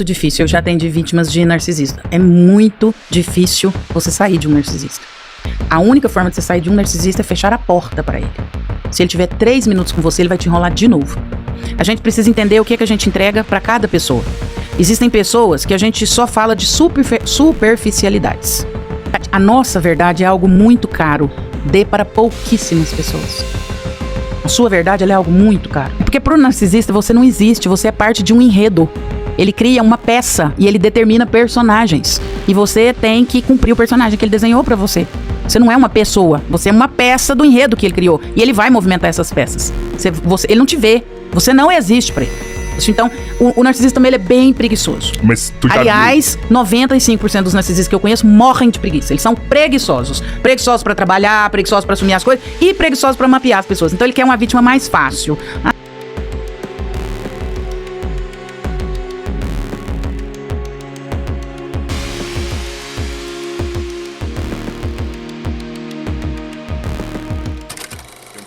muito difícil. Eu já atendi vítimas de narcisista. É muito difícil você sair de um narcisista. A única forma de você sair de um narcisista é fechar a porta para ele. Se ele tiver 3 minutos com você, ele vai te enrolar de novo. A gente precisa entender o que a gente entrega para cada pessoa. Existem pessoas que a gente só fala de superficialidades. A nossa verdade é algo muito caro. Dê para pouquíssimas pessoas. A sua verdade ela é algo muito caro. Porque para o narcisista você não existe, você é parte de um enredo. Ele cria uma peça e ele determina personagens. E você tem que cumprir o personagem que ele desenhou para você. Você não é uma pessoa, você é uma peça do enredo que ele criou. E ele vai movimentar essas peças. Ele não te vê, você não existe para ele. Então, o narcisista também ele é bem preguiçoso. Mas tu Aliás, 95% dos narcisistas que eu conheço morrem de preguiça. Eles são preguiçosos. Preguiçosos para trabalhar, preguiçosos para assumir as coisas e preguiçosos para mapear as pessoas. Então, ele quer uma vítima mais fácil.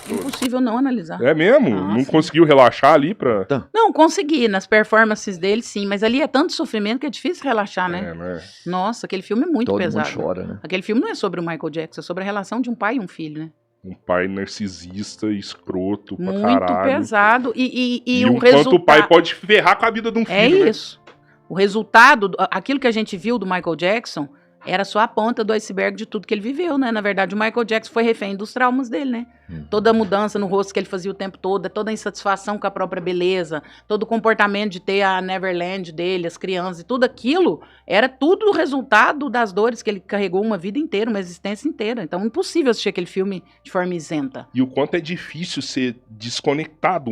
Impossível não analisar. É mesmo? Não conseguiu relaxar ali pra... Não, consegui. Nas performances dele, sim. Mas ali é tanto sofrimento que é difícil relaxar, né? né? Nossa, aquele filme é muito Todo pesado. mundo chora, né? Aquele filme não é sobre o Michael Jackson, é sobre a relação de um pai e um filho, né? Um pai narcisista, escroto pra Muito caralho. pesado. E o o resultado... quanto o pai pode ferrar com a vida de um filho, É né? isso. O resultado, aquilo que a gente viu do Michael Jackson, era só a ponta do iceberg de tudo que ele viveu, né? Na verdade, o Michael Jackson foi refém dos traumas dele, né? Toda a mudança no rosto que ele fazia o tempo todo, toda a insatisfação com a própria beleza, todo o comportamento de ter a Neverland dele, as crianças e tudo aquilo, era tudo o resultado das dores que ele carregou uma vida inteira, uma existência inteira. Então, impossível assistir aquele filme de forma isenta. E o quanto é difícil ser desconectado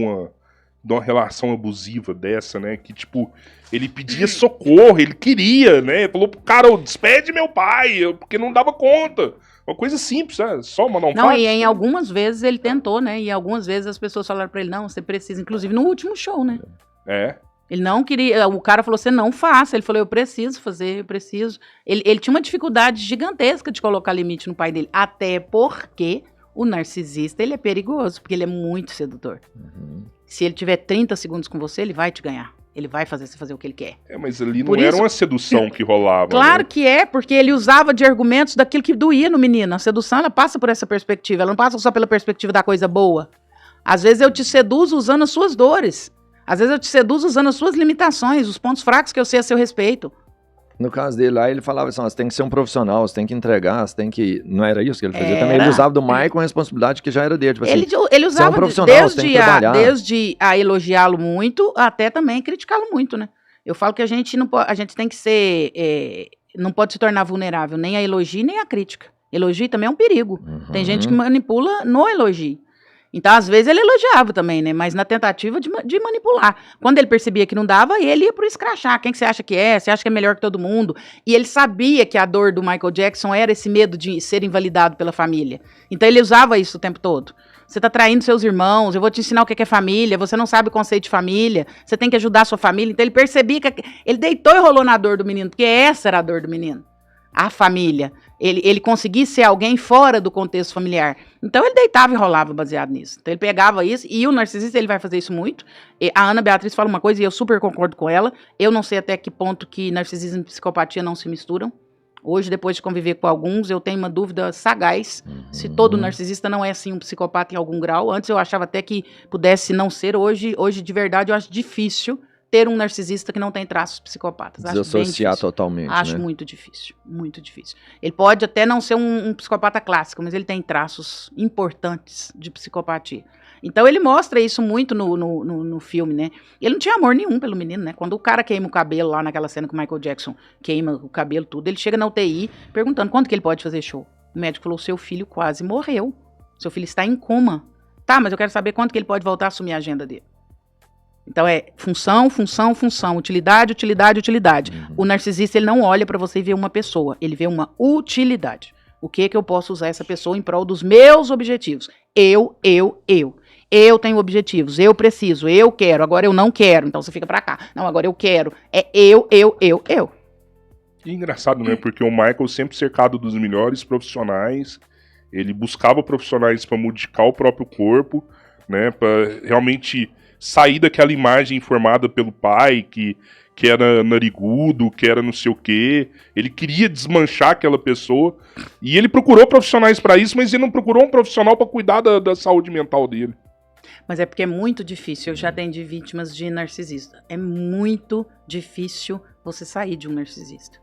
de uma relação abusiva dessa, né? Que, tipo, ele pedia socorro, ele queria, né? Ele falou pro cara, despede meu pai, porque não dava conta. Uma coisa simples, né? Só mandar um Não, fax. e em algumas vezes ele tentou, né? E algumas vezes as pessoas falaram pra ele, não, você precisa, inclusive no último show, né? É. Ele não queria, o cara falou, você não faça. Ele falou, eu preciso fazer, eu preciso. Ele tinha uma dificuldade gigantesca de colocar limite no pai dele, até porque o narcisista, ele é perigoso, porque ele é muito sedutor. Se ele tiver 30 segundos com você, ele vai te ganhar. Ele vai fazer você fazer o que ele quer. É, mas ali Por não era isso- uma sedução que rolava. Claro né? que é, porque ele usava de argumentos daquilo que doía no menino. A sedução, ela passa por essa perspectiva. Ela não passa só pela perspectiva da coisa boa. Às vezes eu te seduzo usando as suas dores. Às vezes eu te seduzo usando as suas limitações, os pontos fracos que eu sei a seu respeito. No caso dele lá, ele falava assim, ó, você tem que ser um profissional, você tem que entregar, você tem que... Não era isso que ele fazia também? Ele usava do Michael a responsabilidade que já era dele. Tipo assim, Ele usava você é um profissional, você tem que trabalhar. desde a elogiá-lo muito, até também criticá-lo muito, né? Eu falo que a gente tem que ser... não pode se tornar vulnerável, nem a elogio, nem a crítica. Elogio também é um perigo. Tem gente que manipula no elogio. Então, às vezes, ele elogiava também, né? Mas na tentativa de manipular. Quando ele percebia que não dava, ele ia pro escrachar. Quem que você acha que é? Você acha que é melhor que todo mundo? E ele sabia que a dor do Michael Jackson era esse medo de ser invalidado pela família. Então, ele usava isso o tempo todo. Você tá traindo seus irmãos, eu vou te ensinar o que é família, você não sabe o conceito de família, você tem que ajudar a sua família. Então, ele percebia que... Ele deitou e rolou na dor do menino, porque essa era a dor do menino. A família. Ele conseguia ser alguém fora do contexto familiar. Então, ele deitava e rolava baseado nisso. Então, ele pegava isso, e o narcisista, ele vai fazer isso muito. E a Ana Beatriz fala uma coisa, e eu super concordo com ela. Eu não sei até que ponto que narcisismo e psicopatia não se misturam. Hoje, depois de conviver com alguns, eu tenho uma dúvida sagaz se todo narcisista não é, assim, um psicopata em algum grau. Antes, eu achava até que pudesse não ser. Hoje de verdade, eu acho difícil ter um narcisista que não tem traços psicopatas. Acho bem desassociar difícil. totalmente, Acho né? muito difícil, muito difícil. Ele pode até não ser um psicopata clássico, mas ele tem traços importantes de psicopatia. Então ele mostra isso muito no filme, né? Ele não tinha amor nenhum pelo menino, né? Quando o cara queima o cabelo lá naquela cena que o Michael Jackson queima o cabelo tudo, ele chega na UTI perguntando quanto que ele pode fazer show. O médico falou, seu filho quase morreu. Seu filho está em coma. Tá, mas eu quero saber quanto que ele pode voltar a assumir a agenda dele. Então é função, função, função, utilidade, utilidade, utilidade. O narcisista, ele não olha pra você e vê uma pessoa, ele vê uma utilidade. O que eu posso usar essa pessoa em prol dos meus objetivos? Eu tenho objetivos, eu preciso, eu quero, agora eu não quero, então você fica pra cá. Não, agora eu quero, é eu. E engraçado, né? Porque o Michael sempre cercado dos melhores profissionais, ele buscava profissionais pra modificar o próprio corpo, né? Pra realmente sair daquela imagem formada pelo pai, que era narigudo, que era não sei o quê. Ele queria desmanchar aquela pessoa. E ele procurou profissionais pra isso, mas ele não procurou um profissional pra cuidar da saúde mental dele. Mas é porque é muito difícil. Eu já atendi vítimas de narcisista. É muito difícil você sair de um narcisista.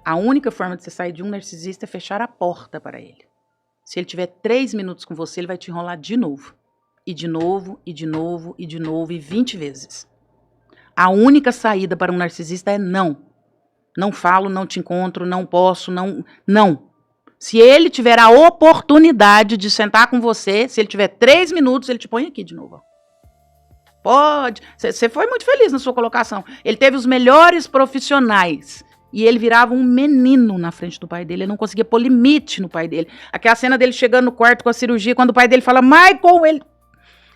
A única forma de você sair de um narcisista é fechar a porta para ele. Se ele tiver 3 minutos com você, ele vai te enrolar de novo. E de novo, e de novo, e de novo, e 20 vezes. A única saída para um narcisista é não. Não falo, não te encontro, não posso, não. Se ele tiver a oportunidade de sentar com você, se ele tiver 3 minutos, ele te põe aqui de novo. Pode. Você foi muito feliz na sua colocação. Ele teve os melhores profissionais. E ele virava um menino na frente do pai dele. Ele não conseguia pôr limite no pai dele. Aquela cena dele chegando no quarto com a cirurgia, quando o pai dele fala, Michael, ele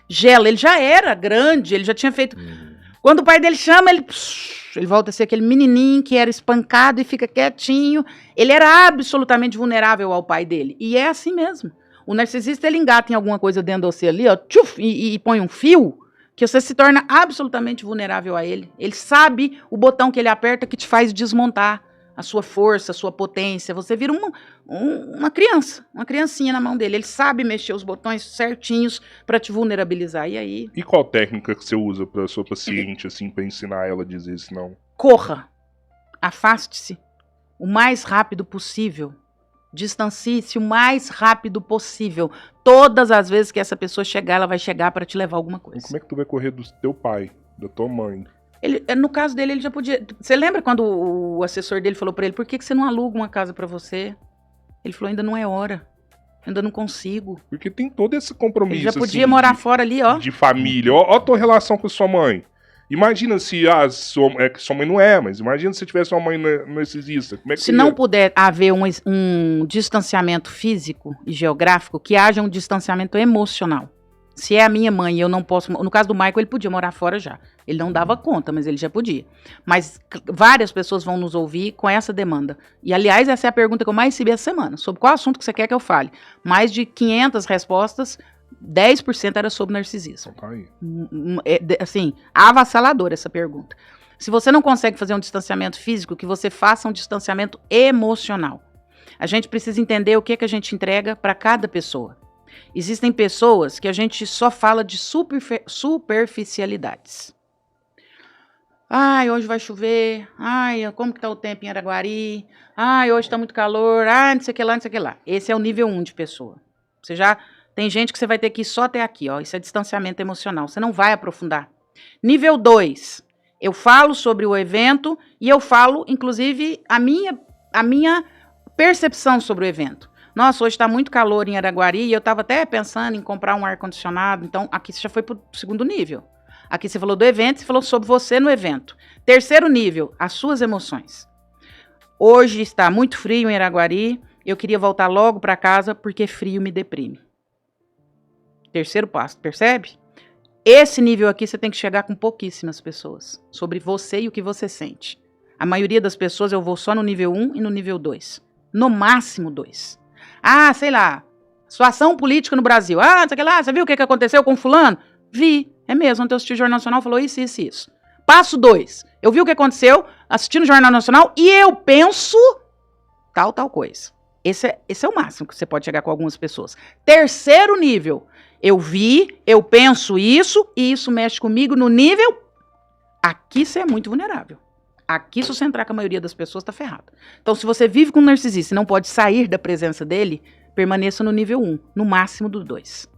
gela. Ele já era grande, ele já tinha feito... Quando o pai dele chama, ele volta a ser aquele menininho que era espancado e fica quietinho. Ele era absolutamente vulnerável ao pai dele. E é assim mesmo. O narcisista, ele engata em alguma coisa dentro de você ali, ó, tchuf, e põe um fio, que você se torna absolutamente vulnerável a ele. Ele sabe o botão que ele aperta que te faz desmontar a sua força, a sua potência. Você vira uma criança, uma criancinha na mão dele. Ele sabe mexer os botões certinhos para te vulnerabilizar. E aí... E qual técnica que você usa para sua paciente, assim, para ensinar ela a dizer isso não? Corra. Afaste-se o mais rápido possível. Distancie-se o mais rápido possível. Todas as vezes que essa pessoa chegar, ela vai chegar para te levar alguma coisa. E como é que tu vai correr do teu pai, da tua mãe? No caso dele, ele já podia... Você lembra quando o assessor dele falou pra ele, por que você não aluga uma casa pra você? Ele falou, ainda não é hora. Ainda não consigo. Porque tem todo esse compromisso, ele já podia morar fora ali, ó. De família. Ó a tua relação com sua mãe. Imagina se sua mãe não é, mas imagina se tivesse uma mãe narcisista. Como é que se não puder haver um distanciamento físico e geográfico, que haja um distanciamento emocional. Se é a minha mãe e eu não posso... No caso do Michael, ele podia morar fora já. Ele não dava conta, mas ele já podia. Mas várias pessoas vão nos ouvir com essa demanda. E, aliás, essa é a pergunta que eu mais recebi essa semana. Sobre qual assunto que você quer que eu fale. Mais de 500 respostas, 10% era sobre narcisismo. Assim, avassaladora essa pergunta. Se você não consegue fazer um distanciamento físico, que você faça um distanciamento emocional. A gente precisa entender o que a gente entrega para cada pessoa. Existem pessoas que a gente só fala de superficialidades. Ai, hoje vai chover. Ai, como que tá o tempo em Araguari? Ai, hoje tá muito calor. Ai, não sei o que lá, não sei o que lá. Esse é o nível 1 de pessoa. Você já tem gente que você vai ter que ir só até aqui, ó. Isso é distanciamento emocional. Você não vai aprofundar. Nível 2. Eu falo sobre o evento e eu falo, inclusive, a minha percepção sobre o evento. Nossa, hoje está muito calor em Araguari e eu estava até pensando em comprar um ar-condicionado. Então, aqui você já foi para o 2º nível. Aqui você falou do evento, você falou sobre você no evento. 3º nível, as suas emoções. Hoje está muito frio em Araguari, eu queria voltar logo para casa porque frio me deprime. 3º passo, percebe? Esse nível aqui você tem que chegar com pouquíssimas pessoas. Sobre você e o que você sente. A maioria das pessoas eu vou só no nível 1 e no nível 2. No máximo 2. Ah, sei lá, situação política no Brasil. Ah, não sei o que lá, você viu o que aconteceu com fulano? Vi, é mesmo, ontem eu assisti o Jornal Nacional, falou isso, isso, isso. Passo 2, eu vi o que aconteceu, assisti no Jornal Nacional e eu penso tal coisa. Esse é o máximo que você pode chegar com algumas pessoas. 3º nível, eu vi, eu penso isso e isso mexe comigo no nível... Aqui você é muito vulnerável. Aqui, se você entrar com a maioria das pessoas, tá ferrado. Então, se você vive com um narcisista e não pode sair da presença dele, permaneça no nível 1, no máximo do 2.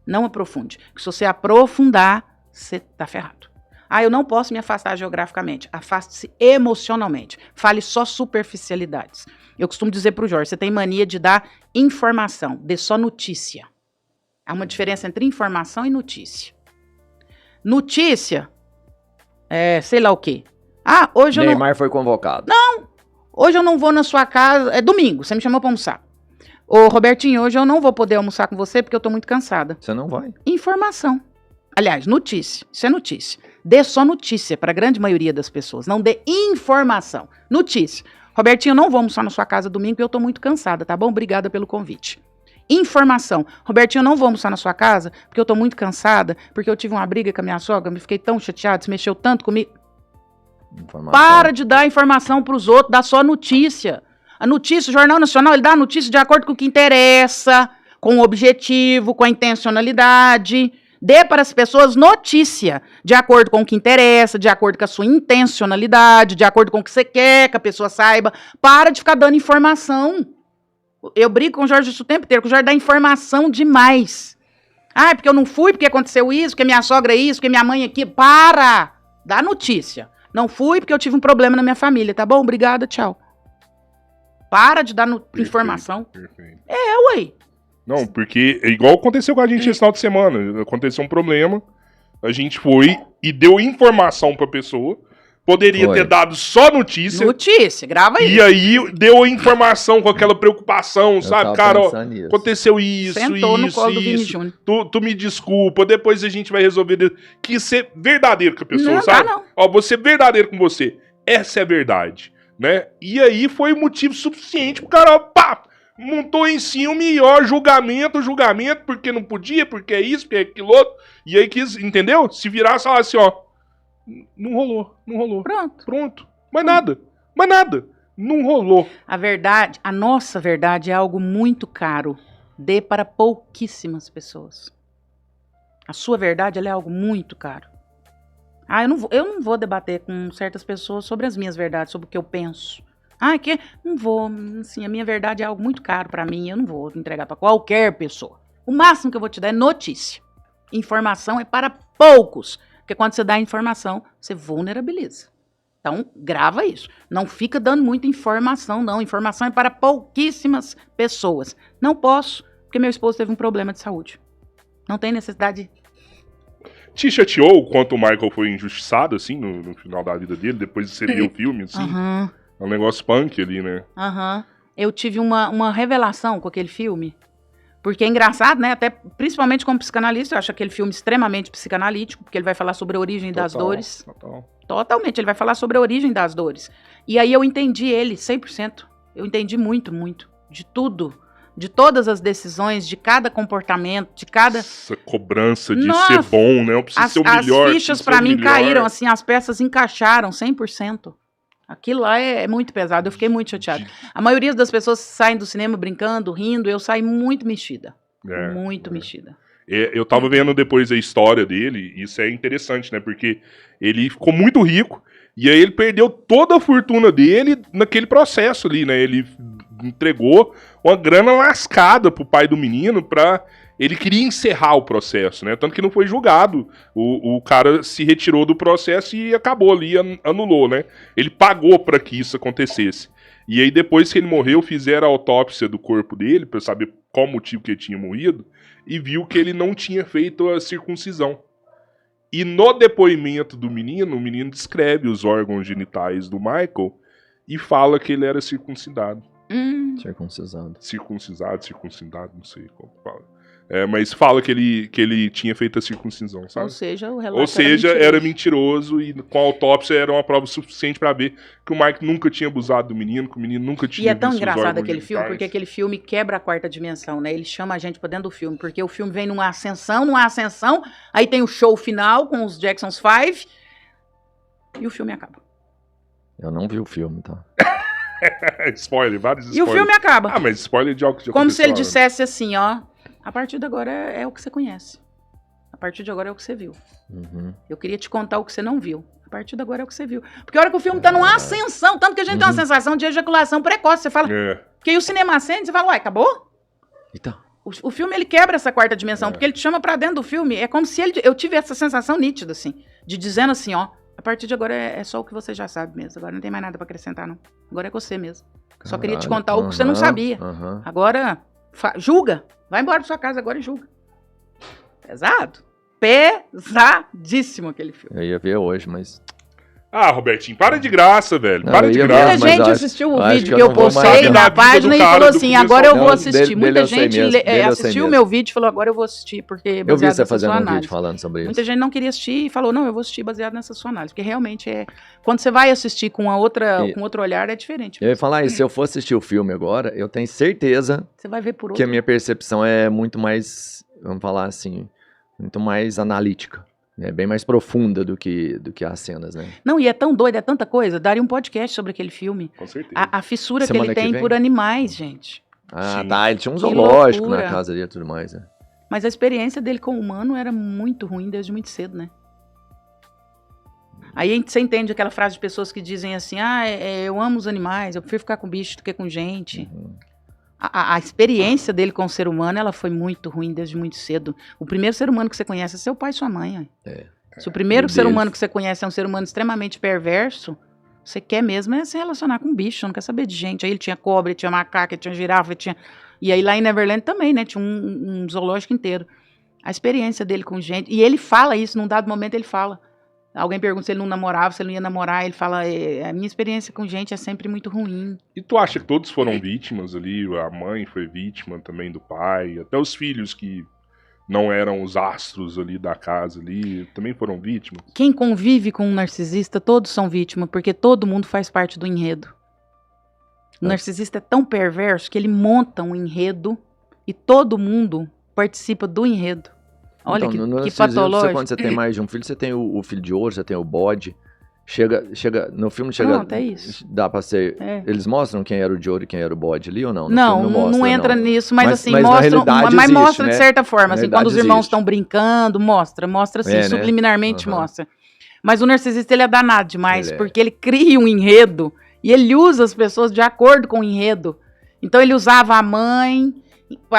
Não aprofunde. Porque se você aprofundar, você tá ferrado. Ah, eu não posso me afastar geograficamente. Afaste-se emocionalmente. Fale só superficialidades. Eu costumo dizer pro Jorge, você tem mania de dar informação, dê só notícia. Há uma diferença entre informação e notícia. Notícia, sei lá o quê. Ah, hoje eu não... Neymar foi convocado. Não, hoje eu não vou na sua casa, é domingo, você me chamou pra almoçar. Ô, Robertinho, hoje eu não vou poder almoçar com você porque eu tô muito cansada. Você não vai. Informação. Aliás, notícia, isso é notícia. Dê só notícia para a grande maioria das pessoas, não dê informação. Notícia. Robertinho, eu não vou almoçar na sua casa domingo porque eu tô muito cansada, tá bom? Obrigada pelo convite. informação. Robertinho, eu não vou almoçar na sua casa, porque eu tô muito cansada, porque eu tive uma briga com a minha sogra, me fiquei tão chateado, se mexeu tanto comigo. Informação. Para de dar informação pros outros, dá só notícia. A notícia, o Jornal Nacional, ele dá a notícia de acordo com o que interessa, com o objetivo, com a intencionalidade. Dê para as pessoas notícia, de acordo com o que interessa, de acordo com a sua intencionalidade, de acordo com o que você quer que a pessoa saiba. Para de ficar dando informação. Eu brigo com o Jorge isso o tempo inteiro, que o Jorge dá informação demais. Ah, porque eu não fui, porque aconteceu isso, porque minha sogra é isso, porque minha mãe é aquilo. Para! Dá notícia. Não fui porque eu tive um problema na minha família, tá bom? Obrigada, tchau. Para de dar informação. Perfeito. Ué. Não, porque é igual aconteceu com a gente esse final de semana. Aconteceu um problema, a gente foi e deu informação pra pessoa. Poderia ter dado só notícia. Notícia, grava aí. E aí deu a informação com aquela preocupação, sabe? Cara, ó, aconteceu isso, sentou isso, no colo do Vini isso. Júnior. Tu me desculpa, depois a gente vai resolver. Que ser verdadeiro com a pessoa, Não sabe? dá, não. Ó, vou ser verdadeiro com você. Essa é a verdade, né? E aí foi motivo suficiente pro cara, ó, pá! Montou em cima e ó, julgamento, porque não podia, porque é isso, porque é aquilo outro. E aí quis, entendeu? Se virasse e falasse, ó, não rolou. Pronto. Mais nada. Não rolou. A verdade, a nossa verdade é algo muito caro. Dê para pouquíssimas pessoas. A sua verdade, ela é algo muito caro. Ah, eu não vou debater com certas pessoas sobre as minhas verdades, sobre o que eu penso. Ah, não vou, assim, a minha verdade é algo muito caro pra mim, eu não vou entregar pra qualquer pessoa. O máximo que eu vou te dar é notícia. Informação é para poucos, porque quando você dá informação, você vulnerabiliza. Então, grava isso. Não fica dando muita informação, não. Informação é para pouquíssimas pessoas. Não posso, porque meu esposo teve um problema de saúde. Não tem necessidade. Te chateou o quanto o Michael foi injustiçado, assim, no final da vida dele, depois de você ver o filme, assim? É um negócio punk ali, né? Eu tive uma revelação com aquele filme. Porque é engraçado, né? Até principalmente como psicanalista, eu acho aquele filme extremamente psicanalítico, porque ele vai falar sobre a origem das dores. Totalmente, ele vai falar sobre a origem das dores. E aí eu entendi ele 100%. Eu entendi muito, muito. De tudo. De todas as decisões, de cada comportamento, de cada... Essa cobrança de ser bom, né? Eu preciso ser o melhor. As fichas pra mim caíram, assim, as peças encaixaram 100%. Aquilo lá é muito pesado, eu fiquei muito chateada. A maioria das pessoas saem do cinema brincando, rindo, eu saí muito mexida. Mexida. Eu tava vendo depois a história dele, e isso é interessante, né? Porque ele ficou muito rico, e aí ele perdeu toda a fortuna dele naquele processo ali, né? Ele entregou uma grana lascada pro pai do menino pra... Ele queria encerrar o processo, né? Tanto que não foi julgado. O cara se retirou do processo e acabou ali, anulou, né? Ele pagou para que isso acontecesse. E aí, depois que ele morreu, fizeram a autópsia do corpo dele, para saber qual motivo que ele tinha morrido, e viu que ele não tinha feito a circuncisão. E no depoimento do menino, o menino descreve os órgãos genitais do Michael e fala que ele era circuncidado. Circuncidado, não sei como fala. Mas fala que ele tinha feito a circuncisão, sabe? Ou seja, o relato era mentiroso e com a autópsia era uma prova suficiente pra ver que o Mike nunca tinha abusado do menino, que o menino nunca tinha... E é tão engraçado aquele filme, porque aquele filme quebra a quarta dimensão, né? Ele chama a gente pra dentro do filme, porque o filme vem numa ascensão, aí tem o show final com os Jackson's 5 e o filme acaba. Eu não vi o filme, tá? Spoiler, vários spoilers. E o filme acaba. Ah, mas spoiler de algo que já como se ele né? dissesse assim, ó... A partir de agora é o que você conhece. A partir de agora é o que você viu. Eu queria te contar o que você não viu. A partir de agora é o que você viu. Porque a hora que o filme tá numa ascensão, tanto que a gente tem uma sensação de ejaculação precoce. Você fala... Porque aí o cinema acende, você fala, uai, acabou? Então. O filme, ele quebra essa quarta dimensão, porque ele te chama pra dentro do filme. É como se eu tive essa sensação nítida, assim. De dizendo assim, ó, a partir de agora é só o que você já sabe mesmo. Agora não tem mais nada pra acrescentar, não. Agora é você mesmo. Só queria te contar o que você não sabia. Agora, julga. Vai embora da sua casa agora e julga. Pesado. Pesadíssimo aquele filme. Eu ia ver hoje, mas... Ah, Robertinho, para de graça, velho. Não, Para eu de ia graça. mesmo, Muita mas gente acho- assistiu o acho vídeo que eu que eu não vou mais postei dar na vida do página e cara falou do assim, começo agora ao eu fim. vou Não, assistir. dele Muita eu sei gente mesmo, dele eu sei assistiu o mesmo. meu vídeo e falou, agora eu vou assistir, porque Eu vi baseado você nessa fazendo sua um vídeo análise. falando sobre Muita isso. gente não queria assistir e falou, não, eu vou assistir baseado nessa sua análise. Porque realmente quando você vai assistir com outro olhar, é diferente. Eu ia falar isso, se eu for assistir o filme agora, eu tenho certeza Você vai ver por que a outro. minha percepção é muito mais, vamos falar assim, muito mais analítica. É bem mais profunda do que as cenas, né? Não, e é tão doido, é tanta coisa. Daria um podcast sobre aquele filme. Com certeza. A fissura que Semana ele que tem vem? por animais, gente. Ah, Sim. tá, ele tinha um Que zoológico loucura. na casa dele e tudo mais, né? Mas a experiência dele com o humano era muito ruim desde muito cedo, né? Aí você entende aquela frase de pessoas que dizem assim, eu amo os animais, eu prefiro ficar com bicho do que com gente. Uhum. A experiência dele com o ser humano, ela foi muito ruim desde muito cedo. O primeiro ser humano que você conhece é seu pai e sua mãe. Se o primeiro ser deles. humano que você conhece é um ser humano extremamente perverso, você quer mesmo é se relacionar com um bicho, não quer saber de gente. Aí ele tinha cobra, ele tinha macaco, ele tinha girafa, ele tinha... E aí lá em Neverland também, né? Tinha um zoológico inteiro. A experiência dele com gente... E ele fala isso, num dado momento ele fala. Alguém pergunta se ele não namorava, se ele não ia namorar, ele fala, a minha experiência com gente é sempre muito ruim. E tu acha que todos foram vítimas ali? A mãe foi vítima também do pai, até os filhos que não eram os astros ali da casa ali, também foram vítimas? Quem convive com um narcisista, todos são vítimas, porque todo mundo faz parte do enredo. O narcisista é tão perverso que ele monta um enredo e todo mundo participa do enredo. Olha Então, no que narcisismo, patológico. quando você tem mais de um filho, você tem o filho de ouro, você tem o bode. No filme chega... Pronto, é isso. Dá pra ser... É. Eles mostram quem era o de ouro e quem era o bode ali ou não? No Não, filme não mostra, entra não. nisso, mas assim, na mostra, realidade mas existe, mostra né? de certa forma, Na assim, realidade quando os irmãos existe. estão brincando, mostra assim, É, né? subliminarmente Aham. mostra. Mas o narcisista, ele é danado demais, Ele é. porque ele cria um enredo e ele usa as pessoas de acordo com o enredo. Então ele usava a mãe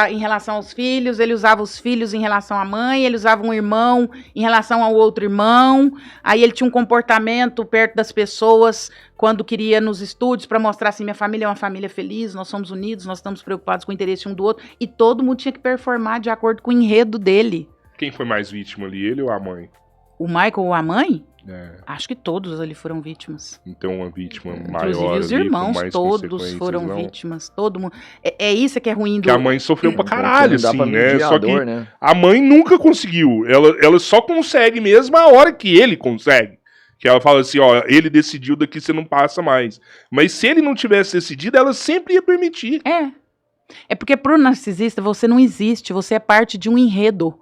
em relação aos filhos, ele usava os filhos em relação à mãe, ele usava um irmão em relação ao outro irmão, aí ele tinha um comportamento perto das pessoas quando queria nos estúdios para mostrar assim, minha família é uma família feliz, nós somos unidos, nós estamos preocupados com o interesse um do outro, e todo mundo tinha que performar de acordo com o enredo dele. Quem foi mais vítima ali, ele ou a mãe? O Michael ou a mãe? É, Acho que todos ali foram vítimas. então uma vítima maior Inclusive os ali, com irmãos, mais todos consequências, foram não? vítimas, todo mundo. É isso que é ruim do... Que a mãe sofreu pra Porque caralho, não dá assim, pra né? medir a Só que dor, né? a mãe nunca conseguiu. Ela só consegue mesmo a hora que ele consegue. Que ela fala assim, ó, ele decidiu, daqui você não passa mais. Mas se ele não tivesse decidido, ela sempre ia permitir. É porque pro narcisista você não existe, você é parte de um enredo.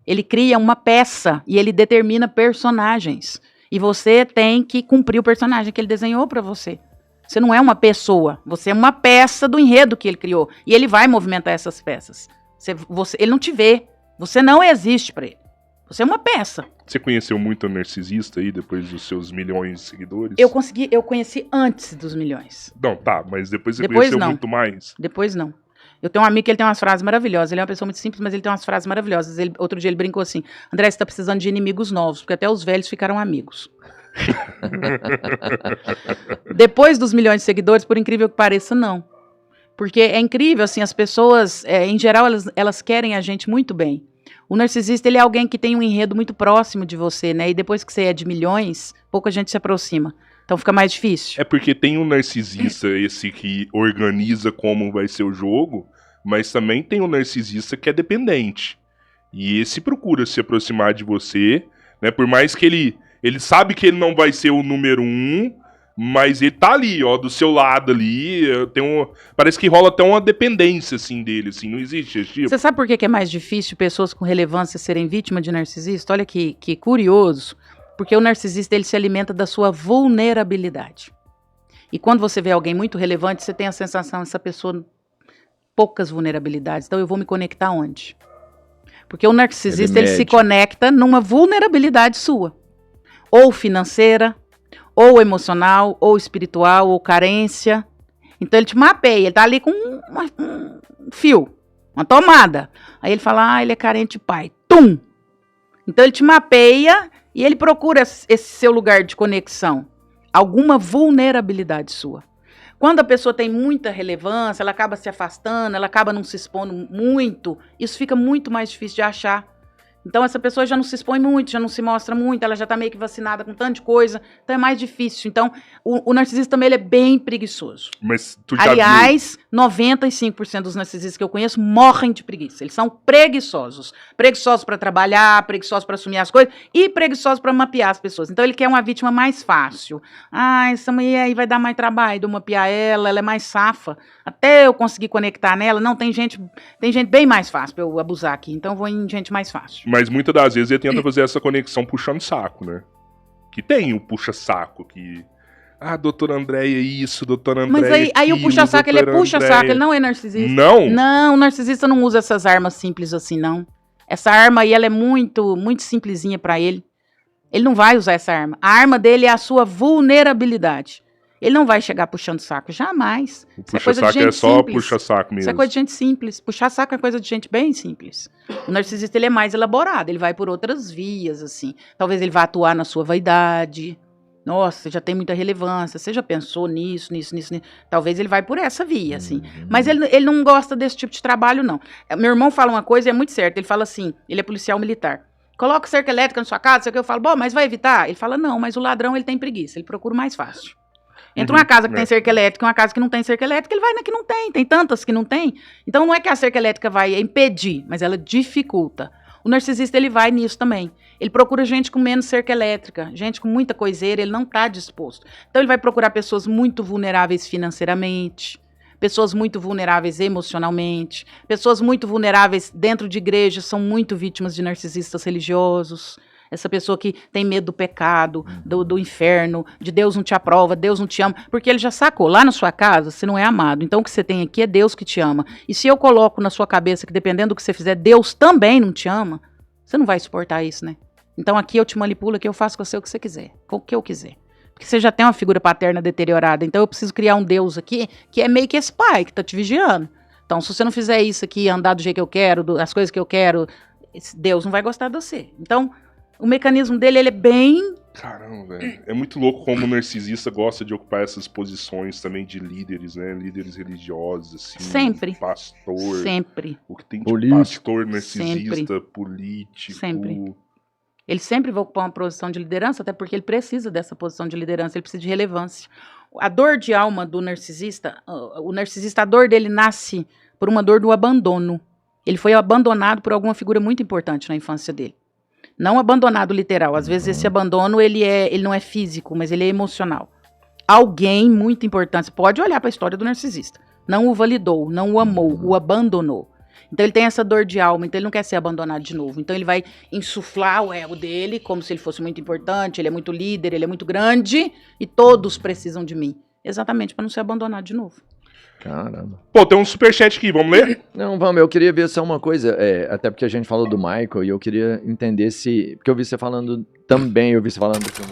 Ele cria uma peça e ele determina personagens. E você tem que cumprir o personagem que ele desenhou pra você. Você não é uma pessoa, você é uma peça do enredo que ele criou. E ele vai movimentar essas peças. Ele não te vê, você não existe pra ele. Você é uma peça. Você conheceu muito narcisista aí, depois dos seus milhões de seguidores? Eu conheci antes dos milhões. Não, tá, mas depois você Depois conheceu não. muito mais. Depois não. Eu tenho um amigo que ele tem umas frases maravilhosas. Ele é uma pessoa muito simples, mas ele tem umas frases maravilhosas. Outro dia ele brincou assim, André, você tá precisando de inimigos novos, porque até os velhos ficaram amigos. Depois dos milhões de seguidores, por incrível que pareça, não. Porque é incrível, assim, as pessoas, em geral, elas querem a gente muito bem. O narcisista, ele é alguém que tem um enredo muito próximo de você, né? E depois que você é de milhões, pouca gente se aproxima. Então fica mais difícil. É porque tem um narcisista, esse que organiza como vai ser o jogo, mas também tem um narcisista que é dependente. E esse procura se aproximar de você, né? Por mais que ele sabe que ele não vai ser o número 1, mas ele tá ali, ó, do seu lado ali. Parece que rola até uma dependência, assim, dele, assim. Não existe esse tipo? Você sabe por que é mais difícil pessoas com relevância serem vítimas de narcisista? Olha que curioso. Porque o narcisista, ele se alimenta da sua vulnerabilidade. E quando você vê alguém muito relevante, você tem a sensação, essa pessoa, poucas vulnerabilidades. Então eu vou me conectar onde? Porque o narcisista, ele se conecta numa vulnerabilidade sua. Ou financeira, ou emocional, ou espiritual, ou carência. Então ele te mapeia, ele tá ali com um fio, uma tomada. Aí ele fala, ele é carente de pai. Tum! Então ele te mapeia e ele procura esse seu lugar de conexão. Alguma vulnerabilidade sua. Quando a pessoa tem muita relevância, ela acaba se afastando, ela acaba não se expondo muito, isso fica muito mais difícil de achar. Então essa pessoa já não se expõe muito, já não se mostra muito, ela já tá meio que vacinada com tanta coisa, então é mais difícil. Então o narcisista também ele é bem preguiçoso. Mas tu já Aliás, 95% dos narcisistas que eu conheço morrem de preguiça. Eles são preguiçosos. Preguiçosos para trabalhar, preguiçosos para assumir as coisas e preguiçosos para mapear as pessoas. Então ele quer uma vítima mais fácil. Ah, essa mulher aí vai dar mais trabalho de eu mapear ela é mais safa. Até eu conseguir conectar nela, não, tem gente bem mais fácil para eu abusar aqui. Então eu vou em gente mais fácil. Mas muitas das vezes ele tenta fazer essa conexão puxando saco, né? Que tem o puxa-saco que... Ah, doutora Andréia isso, doutora Andréia Mas aí o puxa-saco, ele é puxa-saco, ele não é narcisista. Não? Não, o narcisista não usa essas armas simples assim, não. Essa arma aí, ela é muito, muito simplesinha pra ele. Ele não vai usar essa arma. A arma dele é a sua vulnerabilidade. Ele não vai chegar puxando saco, jamais. O puxa-saco é só puxa-saco mesmo. Isso é coisa de gente simples. Puxar saco é coisa de gente bem simples. O narcisista, ele é mais elaborado, ele vai por outras vias, assim. Talvez ele vá atuar na sua vaidade. Nossa, já tem muita relevância, você já pensou nisso. Talvez ele vai por essa via, assim. Mas ele não gosta desse tipo de trabalho, não. Meu irmão fala uma coisa e é muito certo. Ele fala assim, ele é policial militar. Coloca cerca elétrica na sua casa, sei o que eu falo, bom, mas vai evitar? Ele fala, não, mas o ladrão, ele tem preguiça, ele procura o mais fácil. Entre uma casa que tem cerca elétrica e uma casa que não tem cerca elétrica, ele vai na que não tem. Tem tantas que não tem. Então não é que a cerca elétrica vai impedir, mas ela dificulta. O narcisista, ele vai nisso também. Ele procura gente com menos cerca elétrica, gente com muita coiseira, ele não está disposto. Então ele vai procurar pessoas muito vulneráveis financeiramente, pessoas muito vulneráveis emocionalmente, pessoas muito vulneráveis dentro de igrejas, são muito vítimas de narcisistas religiosos. Essa pessoa que tem medo do pecado, do inferno, de Deus não te aprova, Deus não te ama, porque ele já sacou, lá na sua casa você não é amado, então o que você tem aqui é Deus que te ama. E se eu coloco na sua cabeça que dependendo do que você fizer, Deus também não te ama, você não vai suportar isso, né? Então aqui eu te manipulo, aqui eu faço com você o que você quiser, com o que eu quiser. Porque você já tem uma figura paterna deteriorada, então eu preciso criar um Deus aqui, que é meio que esse pai que tá te vigiando. Então se você não fizer isso aqui, andar do jeito que eu quero, as coisas que eu quero, Deus não vai gostar de você. Então o mecanismo dele, ele é bem... Caramba, velho. É muito louco como o narcisista gosta de ocupar essas posições também de líderes, né? Líderes religiosos, assim. Sempre. Pastor. Sempre. O que tem de Político. pastor narcisista, Sempre. político. Sempre. Ele sempre vai ocupar uma posição de liderança, até porque ele precisa dessa posição de liderança, ele precisa de relevância. A dor de alma do narcisista, a dor dele nasce por uma dor do abandono. Ele foi abandonado por alguma figura muito importante na infância dele. Não abandonado literal. Às vezes esse abandono ele não é físico, mas ele é emocional. Alguém muito importante. Você pode olhar para a história do narcisista. Não o validou, não o amou, o abandonou. Então ele tem essa dor de alma, então ele não quer ser abandonado de novo. Então ele vai insuflar o ego dele como se ele fosse muito importante, ele é muito líder, ele é muito grande e todos precisam de mim. Exatamente, para não ser abandonado de novo. Caramba. Pô, tem um superchat aqui, vamos ler? Não, vamos, eu queria ver só uma coisa, até porque a gente falou do Michael e eu queria entender se, porque eu vi você falando também, eu vi você falando do filme